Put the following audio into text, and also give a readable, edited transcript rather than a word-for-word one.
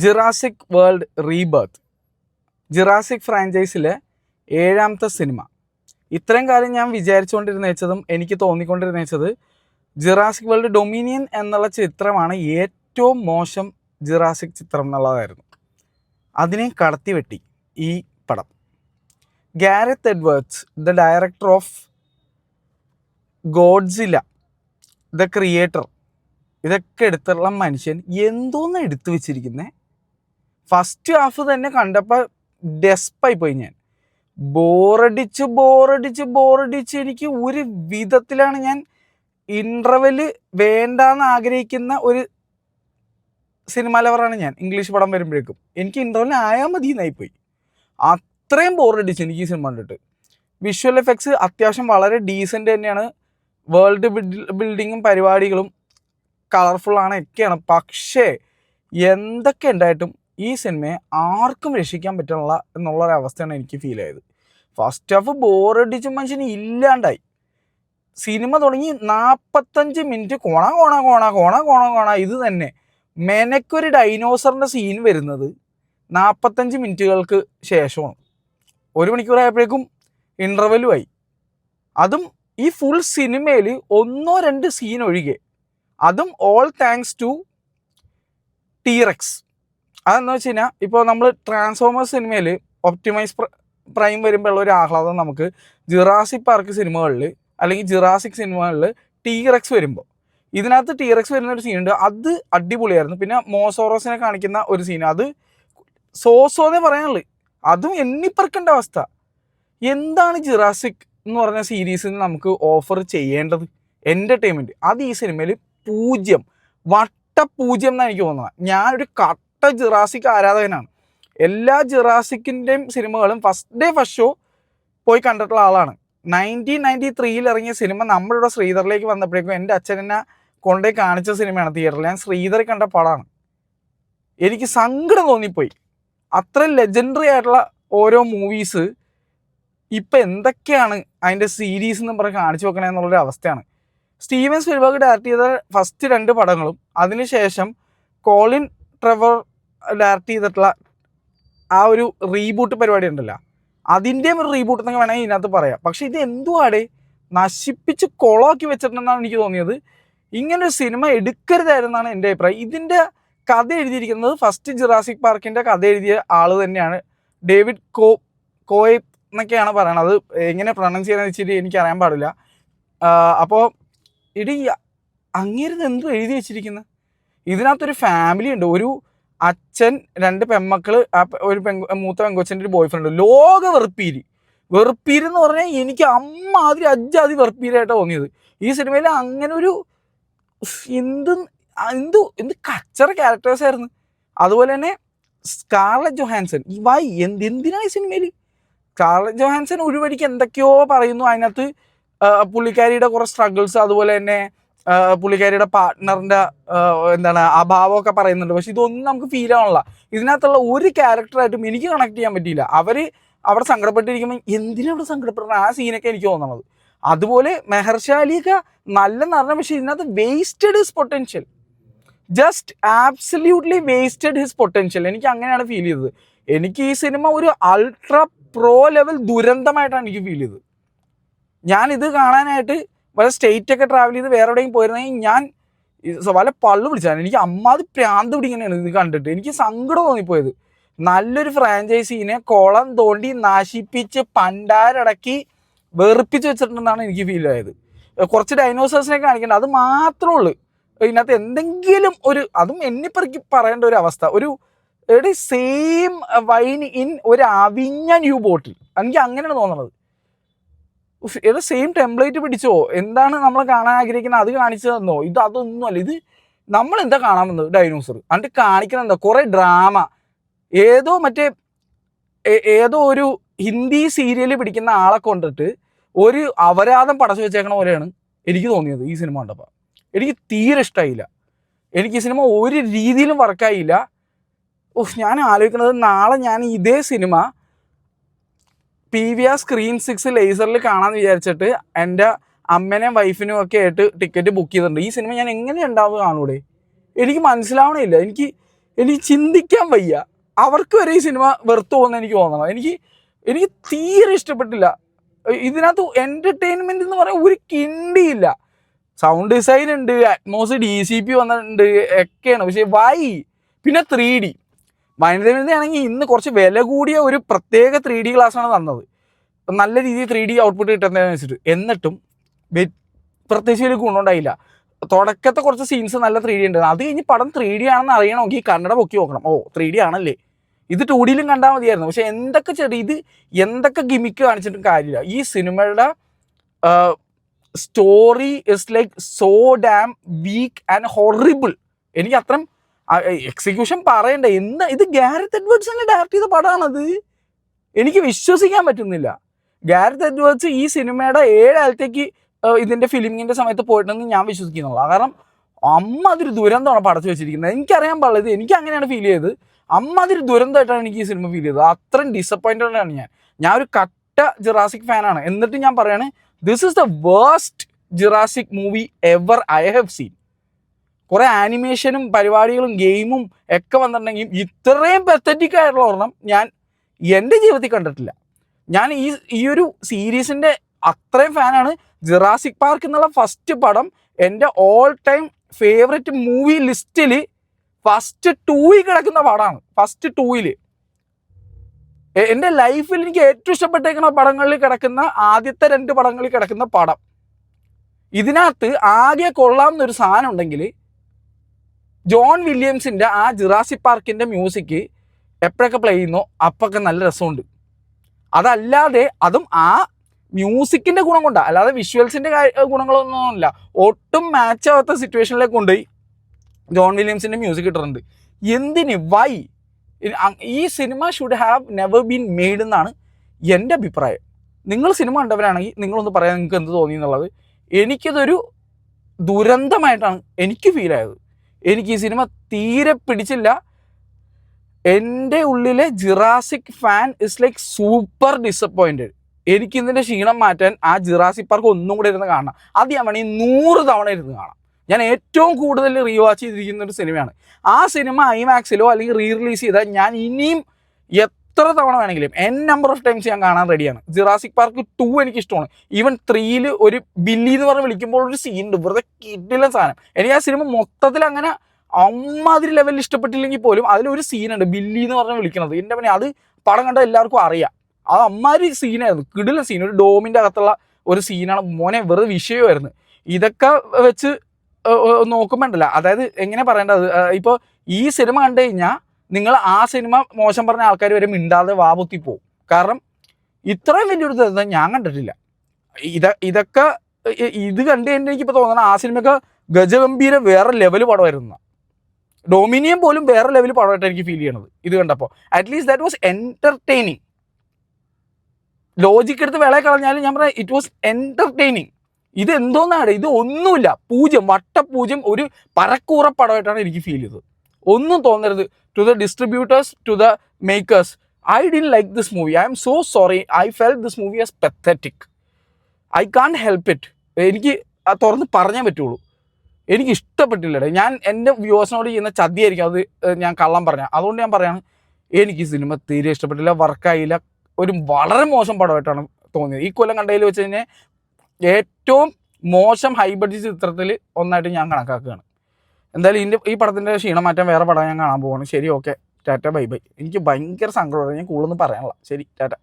ജിറാസിക് world rebirth, ജിറാസിക് ഫ്രാഞ്ചൈസിലെ 7ാമത്തെ cinema. ഇത്രയും കാലം ഞാൻ വിചാരിച്ചുകൊണ്ടിരുന്ന വെച്ചതും എനിക്ക് തോന്നിക്കൊണ്ടിരുന്ന വെച്ചത് ജിറാസിക് വേൾഡ് ഡൊമിനിയൻ എന്നുള്ള ചിത്രമാണ് ഏറ്റവും മോശം ജിറാസിക് ചിത്രം എന്നുള്ളതായിരുന്നു. അതിനെ കടത്തിവെട്ടി ഈ പടം. ഗാരത്ത് Edwards, the director of Godzilla, the creator, ഇതൊക്കെ എടുത്തുള്ള മനുഷ്യൻ എന്തോന്ന് എടുത്തു വെച്ചിരിക്കുന്നത്. ഫസ്റ്റ് ഹാഫ് തന്നെ കണ്ടപ്പോൾ ഡെസ്പായി പോയി ഞാൻ. ബോറടിച്ച് എനിക്ക് ഒരു വിധത്തിലാണ് ഞാൻ ഇൻ്റർവെല് വേണ്ടാന്ന് ആഗ്രഹിക്കുന്ന ഒരു സിനിമ ലവറാണ് ഞാൻ. ഇംഗ്ലീഷ് പടം വരുമ്പോഴേക്കും എനിക്ക് ഇൻ്റർവെല് ആയാൽ മതി എന്നായിപ്പോയി. അത്രയും ബോറടിച്ച് എനിക്ക് ഈ സിനിമ കണ്ടിട്ട്. വിഷ്വൽ എഫക്ട്സ് അത്യാവശ്യം വളരെ ഡീസൻ്റ് തന്നെയാണ്. വേൾഡ് ബിൽഡിങ്ങും പരിപാടികളും കളർഫുള്ളാണ് ഒക്കെയാണ്. പക്ഷേ എന്തൊക്കെ ഉണ്ടായിട്ടും ഈ സിനിമയെ ആർക്കും രക്ഷിക്കാൻ പറ്റുള്ള എന്നുള്ളൊരവസ്ഥയാണ് എനിക്ക് ഫീൽ ആയത്. ഫസ്റ്റ് ഹാഫ് ബോറടിച്ച് മനുഷ്യന് ഇല്ലാണ്ടായി. സിനിമ തുടങ്ങി 45 മിനിറ്റ് കോണ ഇത് തന്നെ. മെനക്കൊരു ഡൈനോസറിൻ്റെ സീൻ വരുന്നത് 45 മിനിറ്റുകൾക്ക് ശേഷമാണ്. 1 മണിക്കൂറായപ്പോഴേക്കും ഇൻ്റർവെല്ലുമായി. അതും ഈ ഫുൾ സിനിമയിൽ 1-2 സീൻ ഒഴികെ, അതും ഓൾ താങ്ക്സ് ടു ടീറെക്സ്. അതെന്ന് വെച്ച് കഴിഞ്ഞാൽ ഇപ്പോൾ നമ്മൾ ട്രാൻസ്ഫോമേഴ്സ് സിനിമയിൽ ഒപ്റ്റിമൈസ് പ്രൈം വരുമ്പോൾ ഉള്ള ഒരു ആഹ്ലാദം നമുക്ക് ജിറാസിക് പാർക്ക് സിനിമകളിൽ അല്ലെങ്കിൽ ജിറാസിക് സിനിമകളിൽ ടീറെക്സ് വരുമ്പോൾ, ഇതിനകത്ത് ടീറെക്സ് വരുന്ന ഒരു സീനുണ്ട്. അത് അടിപൊളിയായിരുന്നു. പിന്നെ മോസോറോസിനെ കാണിക്കുന്ന ഒരു സീൻ, അത് സോസോന്നേ പറയാനുള്ളൂ. അതും എണ്ണിപ്പറക്കേണ്ട അവസ്ഥ. എന്താണ് ജിറാസിക് എന്ന് പറഞ്ഞ സീരീസിൽ നമുക്ക് ഓഫർ ചെയ്യേണ്ടത്? എൻ്റർടൈൻമെൻറ്റ്. അത് ഈ സിനിമയിൽ 0, വട്ട-0 എന്നാണ് എനിക്ക് തോന്നുന്നത്. ഞാനൊരു കട്ട ജിറാസിക് ആരാധകനാണ്. എല്ലാ ജിറാസിക്കിൻ്റെയും സിനിമകളും ഫസ്റ്റ് ഷോ പോയി കണ്ടിട്ടുള്ള ആളാണ്. 1993 ഇറങ്ങിയ സിനിമ നമ്മളിവിടെ ശ്രീധറിലേക്ക് വന്നപ്പോഴേക്കും എൻ്റെ അച്ഛൻ എന്നെ കൊണ്ടേ കാണിച്ച സിനിമയാണ് തിയേറ്ററിൽ. ഞാൻ ശ്രീധറിൽ കണ്ട പടമാണ്. എനിക്ക് സങ്കടം തോന്നിപ്പോയി. അത്രയും ലെജൻഡറി ആയിട്ടുള്ള ഓരോ മൂവീസ് ഇപ്പം എന്തൊക്കെയാണ് അതിൻ്റെ സീരീസ് എന്ന് പറഞ്ഞ് കാണിച്ചു വെക്കണേ എന്നുള്ളൊരു അവസ്ഥയാണ്. സ്റ്റീവൻ സ്പിൽബർഗ് ഡയറക്റ്റ് ചെയ്ത ഫസ്റ്റ് 2 പടങ്ങളും അതിനുശേഷം കോളിൻ ട്രെവർ ഡയറക്റ്റ് ചെയ്തിട്ടുള്ള ആ ഒരു റീബൂട്ട് പരിപാടി ഉണ്ടല്ലോ, അതിൻ്റെയും ഒരു റീബൂട്ട് എന്നൊക്കെ വേണമെങ്കിൽ ഇതിനകത്ത് പറയാം. പക്ഷേ ഇത് എന്തുവാടെ നശിപ്പിച്ച് കൊളാക്കി വെച്ചിട്ടുണ്ടെന്നാണ് എനിക്ക് തോന്നിയത്. ഇങ്ങനൊരു സിനിമ എടുക്കരുതായിരുന്നാണ് എൻ്റെ അഭിപ്രായം. ഇതിൻ്റെ കഥ എഴുതിയിരിക്കുന്നത് ഫസ്റ്റ് ജിറാസിക് പാർക്കിൻ്റെ കഥ എഴുതിയ ആൾ തന്നെയാണ്, ഡേവിഡ് കോയ് എന്നൊക്കെയാണ് പറയണത്. എങ്ങനെ പ്രൊണൗൺസ് ചെയ്യാന്ന് വെച്ചിട്ട് എനിക്കറിയാൻ പാടില്ല. അപ്പോൾ അങ്ങേരുത് എന്തോ എഴുതി വെച്ചിരിക്കുന്നത്. ഇതിനകത്തൊരു ഫാമിലി ഉണ്ട്. ഒരു അച്ഛൻ, 2 പെൺമക്കൾ, ഒരു മൂത്ത പെങ്കൊച്ചൻ്റെ ഒരു ബോയ് ഫ്രണ്ട്. ലോക വെറുപ്പീര് എന്ന് പറഞ്ഞാൽ എനിക്ക് അമ്മാതിരി അജ്ജാതി വെറുപ്പീരായിട്ടാണ് തോന്നിയത് ഈ സിനിമയിൽ. അങ്ങനെ ഒരു എന്ത് കച്ചറ ക്യാരക്ടേഴ്സ് ആയിരുന്നു. അതുപോലെ തന്നെ സ്കാർലറ്റ് ജോഹാൻസൺ, എന്തിനാണ് ഈ സിനിമയിൽ? സ്കാർലറ്റ് ജോഹാൻസൺ ഒരു വഴിക്ക് എന്തൊക്കെയോ പറയുന്നു. അതിനകത്ത് പുള്ളിക്കാരിയുടെ കുറേ സ്ട്രഗിൾസ്, അതുപോലെ തന്നെ പുള്ളിക്കാരിയുടെ പാർട്ട്ണറിൻ്റെ അഭാവമൊക്കെ പറയുന്നുണ്ട്. പക്ഷെ ഇതൊന്നും നമുക്ക് ഫീൽ ആവണില്ല. ഇതിനകത്തുള്ള ഒരു ക്യാരക്ടറായിട്ടും എനിക്ക് കണക്ട് ചെയ്യാൻ പറ്റിയില്ല. അവർ അവിടെ സങ്കടപ്പെട്ടിരിക്കുമ്പോൾ എന്തിനാ അവിടെ സങ്കടപ്പെടുന്നത്? ആ സീനൊക്കെ എനിക്ക് തോന്നുന്നത്. അതുപോലെ മെഹർഷാലിയൊക്കെ നല്ല നടനം, പക്ഷേ ഇതിനകത്ത് wasted his potential. Just absolutely wasted his potential. എനിക്ക് അങ്ങനെയാണ് ഫീൽ ചെയ്തത്. എനിക്ക് ഈ സിനിമ ഒരു അൾട്രാ പ്രോ ലെവൽ ദുരന്തമായിട്ടാണ് എനിക്ക് ഫീൽ ചെയ്തത്. ഞാനിത് കാണാനായിട്ട് വല്ല സ്റ്റേറ്റൊക്കെ ട്രാവൽ ചെയ്ത് വേറെ എവിടെയും പോയിരുന്നെങ്കിൽ ഞാൻ വല്ല പള്ളു പിടിച്ചാണ്. എനിക്ക് അമ്മാതി പ്രാന്ത് പിടിക്കുന്നതാണ് ഇത് കണ്ടിട്ട്. എനിക്ക് സങ്കടം തോന്നിപ്പോയത്. നല്ലൊരു ഫ്രാഞ്ചൈസീനെ കുളം തോണ്ടി നശിപ്പിച്ച് പണ്ടാരടക്കി വെറുപ്പിച്ച് വെച്ചിട്ടുണ്ടെന്നാണ് എനിക്ക് ഫീൽ ആയത്. കുറച്ച് ഡൈനോസേഴ്സിനെ കാണിക്കേണ്ട, അത് മാത്രമേ ഉള്ളൂ. ഇതിനകത്ത് എന്തെങ്കിലും ഒരു, അതും എണ്ണിപ്പെറുക്കി പറയേണ്ട ഒരു അവസ്ഥ. ഒരു സെയിം വൈൻ ഇൻ ഒരു അവിഞ്ഞ ന്യൂ ബോട്ടിൽ. എനിക്ക് അങ്ങനെയാണ് തോന്നുന്നത്. സെയിം ടെംപ്ലേറ്റ് പിടിച്ചോ, എന്താണ് നമ്മൾ കാണാൻ ആഗ്രഹിക്കുന്നത് അത് കാണിച്ചു തന്നോ? അതൊന്നുമല്ല. ഇത് നമ്മൾ എന്താ കാണാൻ വന്നത്? ഡൈനോസർ. എന്നിട്ട് കാണിക്കുന്നത് എന്താ? കുറേ ഡ്രാമ. ഏതോ ഒരു ഹിന്ദി സീരിയൽ പിടിക്കുന്ന ആളെ കൊണ്ടിട്ട് ഒരു അപരാധം പടച്ചു വെച്ചേക്കണ പോലെയാണ് എനിക്ക് തോന്നിയത് ഈ സിനിമ കണ്ടപ്പോൾ. എനിക്ക് തീരെ ഇഷ്ടമായില്ല. എനിക്ക് ഈ സിനിമ ഒരു രീതിയിലും വർക്കായില്ല. ഞാൻ ആലോചിക്കുന്നത്, നാളെ ഞാൻ ഇതേ സിനിമ PVR സ്ക്രീൻ 6 ലേസറിൽ കാണാമെന്ന് വിചാരിച്ചിട്ട് എൻ്റെ അമ്മേനെയും വൈഫിനും ഒക്കെ ആയിട്ട് ടിക്കറ്റ് ബുക്ക് ചെയ്തിട്ടുണ്ട്. ഈ സിനിമ ഞാൻ എങ്ങനെ ഉണ്ടാവുക കാണൂടെ? എനിക്ക് മനസ്സിലാവണില്ല. എനിക്ക് ചിന്തിക്കാൻ വയ്യ. അവർക്ക് വരെ ഈ സിനിമ വെറുത്തു പോകുന്ന എനിക്ക് തോന്നണം. എനിക്ക് തീരെ ഇഷ്ടപ്പെട്ടില്ല. ഇതിനകത്ത് എൻ്റർടൈൻമെൻ്റ് എന്ന് പറയാൻ ഒരു കിണ്ടിയില്ല. സൗണ്ട് ഡിസൈൻ ഉണ്ട്, അറ്റ്മോസ് DCP വന്നിട്ടുണ്ട്, ഒക്കെയാണ്. പക്ഷേ വൈ? പിന്നെ 3D വനിതയാണെങ്കിൽ ഇന്ന് കുറച്ച് വില കൂടിയ ഒരു പ്രത്യേക 3D ഗ്ലാസ്സാണ് തന്നത്. നല്ല രീതിയിൽ 3D ഔട്ട്പുട്ട് കിട്ടുന്നതെന്ന് വെച്ചിട്ട്. എന്നിട്ടും പ്രത്യേകിച്ച് വലിയ ഗുണമുണ്ടായില്ല. തുടക്കത്തെ കുറച്ച് സീൻസ് നല്ല 3D ഉണ്ട്. അത് കഴിഞ്ഞ് പടം 3D ആണെന്ന് അറിയണമെങ്കിൽ കന്നഡ പൊക്കി നോക്കണം. 3D ആണല്ലേ, ഇത് 2Dയിലും കണ്ടാൽ മതിയായിരുന്നു. പക്ഷെ എന്തൊക്കെ ഗിമിക്ക് കാണിച്ചിട്ടും കാര്യമില്ല. ഈ സിനിമയുടെ story is like so damn weak and horrible. എനിക്ക് അത്രയും എക്സിക്യൂഷൻ പറയണ്ടേ. ഇത് ഗാരത്ത് എഡ്വേർഡ്സിനെ ഡയറക്റ്റ് ചെയ്ത പടമാണത്. എനിക്ക് വിശ്വസിക്കാൻ പറ്റുന്നില്ല. ഗാരത്ത് എഡ്വേർഡ്സ് ഈ സിനിമയുടെ 7 ആഴ്ചത്തേക്ക് ഇതിൻ്റെ ഫിലിമിങ്ങിൻ്റെ സമയത്ത് പോയിട്ടുണ്ടെന്ന് ഞാൻ വിശ്വസിക്കുന്നുള്ളൂ. കാരണം അതൊരു ദുരന്തമാണ് പടച്ചു വെച്ചിരിക്കുന്നത്. എനിക്കറിയാൻ പാടില്ല, എനിക്ക് അങ്ങനെയാണ് ഫീൽ ചെയ്തത്. അതൊരു ദുരന്തമായിട്ടാണ് എനിക്ക് ഈ സിനിമ ഫീൽ ചെയ്തത്. അത്രയും ഡിസപ്പോയിൻറ്റഡ് ആണ് ഞാൻ ഒരു കട്ട ജുറാസിക് ഫാനാണ്. എന്നിട്ട് ഞാൻ പറയാണ്, this is the worst Jurassic movie ever I have seen. കുറേ ആനിമേഷനും പരിപാടികളും ഗെയിമും ഒക്കെ വന്നിട്ടുണ്ടെങ്കിൽ ഇത്രയും പെത്തറ്റിക് ആയിട്ടുള്ള ഒരെണ്ണം ഞാൻ എൻ്റെ ജീവിതത്തിൽ കണ്ടിട്ടില്ല. ഞാൻ ഈ ഒരു സീരീസിൻ്റെ അത്രയും ഫാനാണ്. ജുറാസിക് പാർക്ക് എന്നുള്ള ഫസ്റ്റ് പടം എൻ്റെ ഓൾ ടൈം ഫേവറേറ്റ് മൂവി ലിസ്റ്റിൽ ഫസ്റ്റ് 2 കിടക്കുന്ന പടമാണ്. ഫസ്റ്റ് 2 എൻ്റെ ലൈഫിൽ എനിക്ക് ഏറ്റവും ഇഷ്ടപ്പെട്ടേക്കുന്ന പടങ്ങളിൽ കിടക്കുന്ന ആദ്യത്തെ 2 പടങ്ങളിൽ കിടക്കുന്ന പടം. ഇതിനകത്ത് ആകെ കൊള്ളാവുന്നൊരു സാധനം ഉണ്ടെങ്കിൽ ജോൺ വില്യംസിൻ്റെ ആ ജുറാസിക് പാർക്കിൻ്റെ മ്യൂസിക് എപ്പോഴൊക്കെ പ്ലേ ചെയ്യുന്നോ അപ്പൊക്കെ നല്ല രസമുണ്ട്. അതല്ലാതെ അതും ആ മ്യൂസിക്കിൻ്റെ ഗുണം കൊണ്ടാണ്, അല്ലാതെ വിഷ്വൽസിൻ്റെ ഗുണങ്ങളൊന്നുമില്ല. ഒട്ടും മാച്ച് ആവാത്ത സിറ്റുവേഷനിലേക്ക് കൊണ്ടുപോയി ജോൺ വില്യംസിൻ്റെ മ്യൂസിക് ഇട്ടിട്ടുണ്ട്. എന്തിന്? വൈ? ഈ cinema should have never been made എന്നാണ് എൻ്റെ അഭിപ്രായം. നിങ്ങൾ സിനിമ കണ്ടവരാണെങ്കിൽ നിങ്ങളൊന്ന് പറയാൻ നിങ്ങൾക്ക് എന്ത് തോന്നി എന്നുള്ളത്. എനിക്കിതൊരു ദുരന്തമായിട്ടാണ് എനിക്ക് ഫീൽ ആയത്. എനിക്ക് ഈ സിനിമ തീരെ പിടിച്ചില്ല. എൻ്റെ ഉള്ളിലെ Jurassic fan is like super disappointed. എനിക്കിതിൻ്റെ ക്ഷീണം മാറ്റാൻ ആ ജുറാസിക് പാർക്ക് ഒന്നും കൂടെ ഇരുന്ന് കാണണം. അത് ഞാൻ വേണമെങ്കിൽ 100 തവണ ഇരുന്ന് കാണാം. ഞാൻ ഏറ്റവും കൂടുതൽ റീവാച്ച് ചെയ്തിരിക്കുന്ന ഒരു സിനിമയാണ്. ആ സിനിമ ഐമാക്സിലോ അല്ലെങ്കിൽ റിലീസ് ചെയ്താൽ ഞാൻ ഇനിയും എത്ര തവണ വേണമെങ്കിലും നമ്പർ ഓഫ് ടൈംസ് ഞാൻ കാണാൻ റെഡിയാണ്. ജുറാസിക് പാർക്ക് 2 എനിക്ക് ഇഷ്ടമാണ്. ഈവൻ 3 ഒരു ബില്ലി എന്ന് പറഞ്ഞ് വിളിക്കുമ്പോൾ ഒരു സീൻ ഉണ്ട്, വെറുതെ കിട്ടില്ല സാധനം. എനിക്ക് ആ സിനിമ മൊത്തത്തിൽ അങ്ങനെ അമ്മാതിരി ലെവലിൽ ഇഷ്ടപ്പെട്ടില്ലെങ്കിൽ പോലും അതിലൊരു സീനുണ്ട് ബില്ലി എന്ന് പറഞ്ഞ് വിളിക്കുന്നത്. എൻ്റെ പിന്നെ അത് പടം കണ്ട എല്ലാവർക്കും അറിയാം. അത് അമ്മാതിരി സീനായിരുന്നു, കിടില സീൻ. ഒരു ഡോമിൻ്റെ അകത്തുള്ള ഒരു സീനാണ് മോനെ, വെറുതെ വിഷയമായിരുന്നു. ഇതൊക്കെ വെച്ച് നോക്കുമ്പോണ്ടല്ല, അതായത് എങ്ങനെ പറയേണ്ടത്, ഇപ്പോൾ ഈ സിനിമ കണ്ടു കഴിഞ്ഞാൽ നിങ്ങൾ ആ സിനിമ മോശം പറഞ്ഞ ആൾക്കാർ വരെ മിണ്ടാതെ വാപുത്തി പോകും. കാരണം ഇത്രയും വലിയൊരു ദുരന്തം ഞാൻ കണ്ടിട്ടില്ല. ഇതൊക്കെ ഇത് കണ്ടു കഴിഞ്ഞാൽ എനിക്കിപ്പോൾ തോന്നണം ആ സിനിമയൊക്കെ ഗജഗംഭീരം വേറെ ലെവൽ പടമായിരുന്നു. ഡൊമിനിയൻ പോലും വേറെ ലെവൽ പടമായിട്ട് എനിക്ക് ഫീൽ ചെയ്യണത് ഇത് കണ്ടപ്പോൾ. At least that was entertaining. Logic എടുത്ത് വിളയെ കളഞ്ഞാലും ഞാൻ പറയാം ഇറ്റ് വാസ് എൻ്റർടൈനിങ്. ഇത് എന്തോന്നാണ്, ഇത് ഒന്നുമില്ല, 0 വട്ട 0 ഒരു പറക്കൂറ പടമായിട്ടാണ് എനിക്ക് ഫീൽ ചെയ്തത്. ഒന്നും തോന്നരുത്. To the distributors, to the makers, I didn't like this movie. I M so sorry. I felt this movie as pathetic. I can't help it. എനിക്ക് തുറന്ന് പറഞ്ഞേ പറ്റുള്ളൂ. എനിക്ക് ഇഷ്ടപ്പെട്ടില്ലടേ. ഞാൻ എൻ്റെ വ്യൂവേഴ്സിനോട് ചെയ്യുന്ന ചതിയായിരിക്കും അത് ഞാൻ കള്ളം പറഞ്ഞാൽ. അതുകൊണ്ട് ഞാൻ പറയാണ്, എനിക്ക് ഈ സിനിമ തീരെ ഇഷ്ടപ്പെട്ടില്ല, വർക്കായില്ല. ഒരു വളരെ മോശം പടമായിട്ടാണ് തോന്നിയത്. ഈ കൊല്ലം കണ്ടതിൽ വെച്ച് കഴിഞ്ഞാൽ ഏറ്റവും മോശം ഹൈ ബഡ്ജറ്റ് ചിത്രത്തിൽ ഒന്നായിട്ട് ഞാൻ കണക്കാക്കുകയാണ്. എന്തായാലും ഈ പടത്തിൻ്റെ ക്ഷീണം മാറ്റാൻ വേറെ പടം ഞാൻ കാണാൻ പോവാണ്. ശരി, ഓക്കെ, ടാറ്റ, ബൈ ബൈ. എനിക്ക് ഭയങ്കര സങ്കടമാണ്, ഞാൻ കൂടുതലൊന്നും പറയാനുള്ള. ശരി, ടാറ്റ.